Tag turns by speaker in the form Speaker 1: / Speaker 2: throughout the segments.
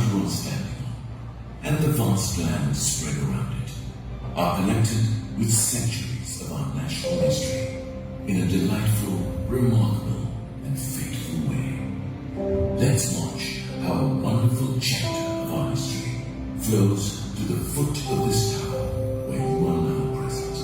Speaker 1: you are standing on, and the vast land spread around it, are connected with centuries of our national history in a delightful, remarkable, and fateful way. Let's watch how a wonderful chapter of our history flows to the foot of this tower where you are now present.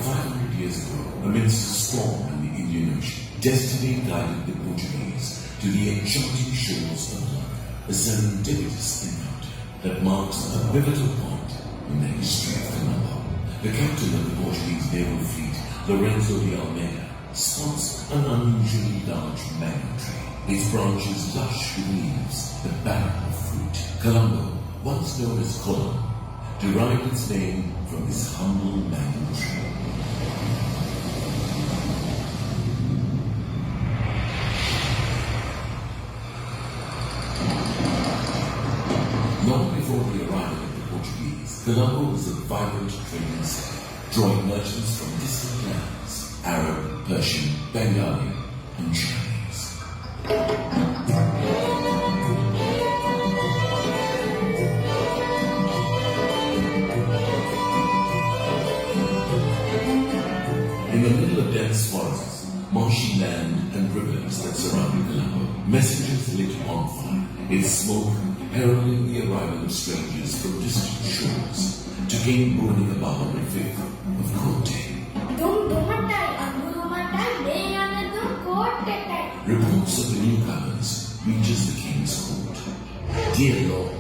Speaker 1: 500 years ago, amidst a storm in the Indian Ocean, destiny guided the Portuguese to the enchanting shores of Malacca, a serendipitous encounter that marks a pivotal point in the history of Colombo. The captain of the Portuguese naval fleet, Lorenzo de Almeida, spots an unusually large mango tree. Its branches lush with leaves, the barren of fruit. Colombo, once known as Colon, derived its name from this humble mango tree. Long before the arrival of the Portuguese, Colombo was a vibrant trading city, drawing merchants from distant lands, Arab, Persian, Bengali, and Chinese. In the middle of dense forests, marshy land, and rivers that surrounded Colombo, messengers lit bonfire, its smoke heralding the arrival of strangers from distant shores to King Bhuvanagapala V of Kotte. Reports of the newcomers reaches the king's court. Dear Lord,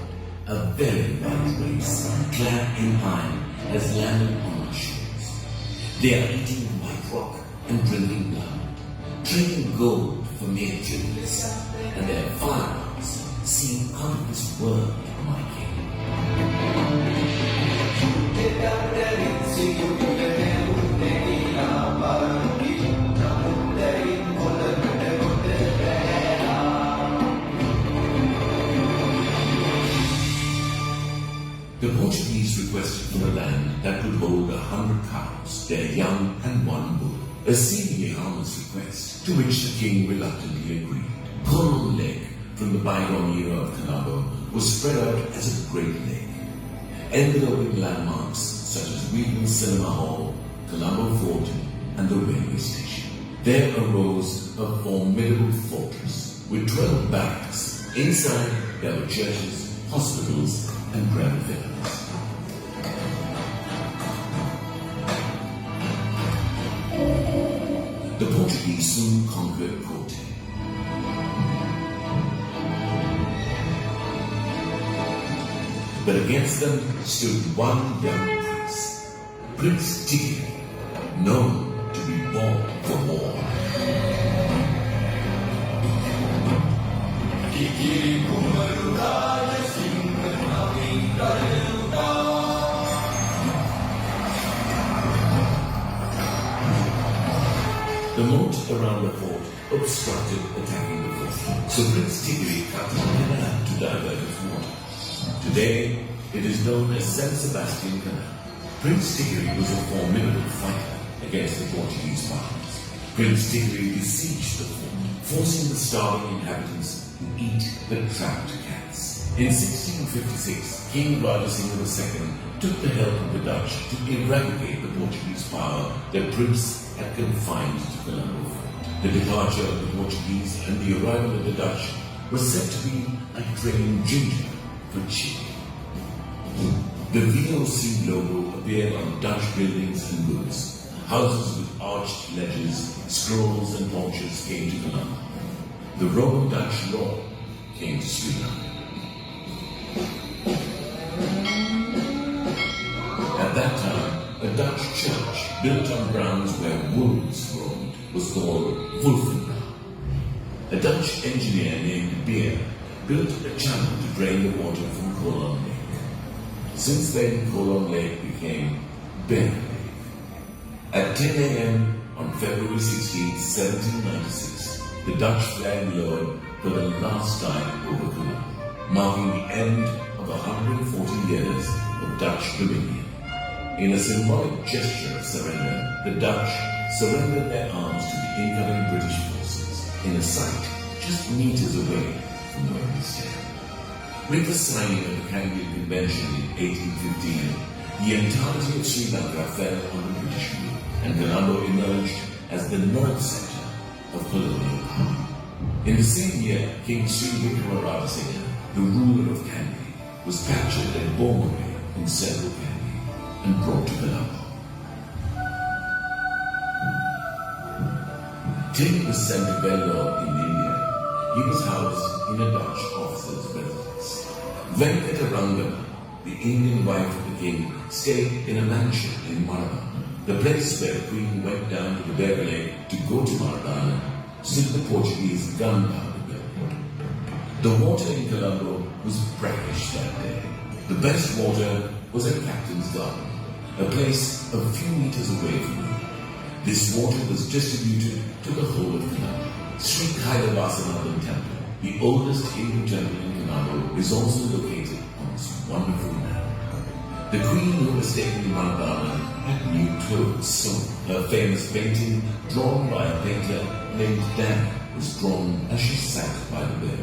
Speaker 1: a very white race, clad in iron, has landed on our shores. They are eating white rock and drinking blood, trading gold for mere jewels, and their firearms seem out of this world, my king. The Portuguese requested for a land that could hold 100 cows, their young, and one bull. A seemingly harmless request, to which the king reluctantly agreed. Colon Lake, from the bygone era of Colombo, was spread out as a great lake, enveloping landmarks such as Wheaton Cinema Hall, Colombo Fort, and the railway station. There arose a formidable fortress with 12 barracks. Inside, there were churches, hospitals, and grand villas. The Portuguese soon conquered Kotte. But against them stood one young prince, Prince Tigre, known to be born for war. The moat around the fort obstructed attacking the fort, so Prince Tigre cut a canal to divert its water. Today, it is known as San Sebastian Canal. Prince Tigre was a formidable fighter against the Portuguese pirates. Prince Tigre besieged the fort, forcing the starving inhabitants to eat the trapped cats. In 1656, King Radhasinga II took the help of the Dutch to eradicate the Portuguese power that Prince had confined to Colombo Fort. The departure of the Portuguese and the arrival of the Dutch was said to be like trading ginger for chili. The VOC logo appeared on Dutch buildings and roofs. Houses with arched ledges, scrolls, and torches came to Colombo. The Roman Dutch law came to Sri Lanka. At that time, a Dutch church built on grounds where wolves roamed was called Wolfenbrouw. A Dutch engineer named Beer built a channel to drain the water from Colon Lake. Since then, Colon Lake became Bear Lake. At 10 a.m. on February 16, 1796, the Dutch flag lowered for the last time over Colombo, marking the end of 140 years of Dutch dominion. In a symbolic gesture of surrender, the Dutch surrendered their arms to the incoming British forces in a sight just meters away from where we stand. With the signing of the Cambrian Convention in 1815, the entirety of Sri Lanka fell under British rule, and Colombo emerged as the nerve center of colonial power. In the same year, King Sri Vikramaditya Singha, the ruler of Kandy, was captured and borne away in central Kandy and brought to Colombo. Till he was sent to Bangalore in India, he was housed in a Dutch officer's residence. Venkatarangana, the Indian wife of the king, stayed in a mansion in Maradana, the place where the queen went down to the Beverley to go to Maradana, stood the Portuguese gunpowder building. The water in Colombo was brackish that day. The best water was at Captain's Garden, a place a few meters away from him. This water was distributed to the whole of Colombo. Sri Kailasavathan Temple, the oldest Hindu temple in Colombo, is also located on this wonderful land. The queen who was taken to Maradana had new clothes sewn. Her famous painting, drawn by a painter named Dan, was drawn as she sat by the bed.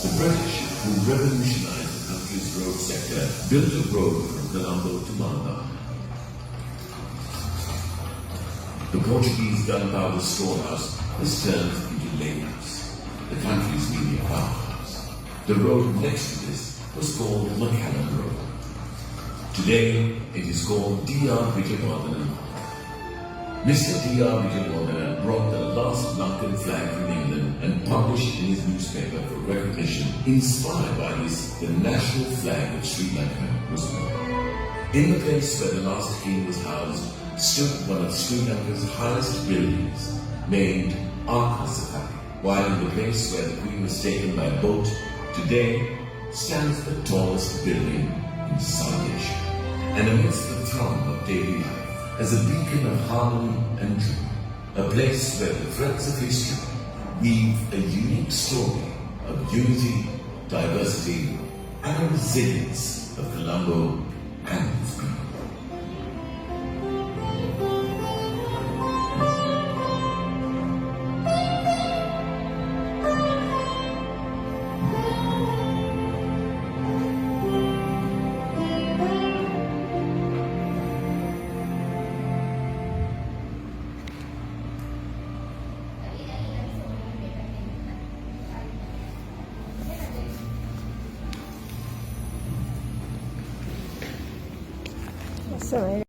Speaker 1: The British, who revolutionized the country's road sector, built a road from Colombo to Maradana. The Portuguese gunpowder storehouse was turned into Lagos, the country's media powerhouse. The road next to this was called Macallan Road. Today, it is called D.R. Vijayawardena. Mr. D.R. Vijayawardena brought the last Lankan flag from England and published in his newspaper for recognition. Inspired by this, the national flag of Sri Lanka was born. In the place where the last king was housed stood one of Sri Lanka's highest buildings, named Arkasapati, while in the place where the queen was taken by boat, today stands the tallest building in South Asia, and amidst the throng of daily life, as a beacon of harmony and joy, a place where the threads of history weave a unique story of unity, diversity, and the resilience of Colombo and its people.
Speaker 2: So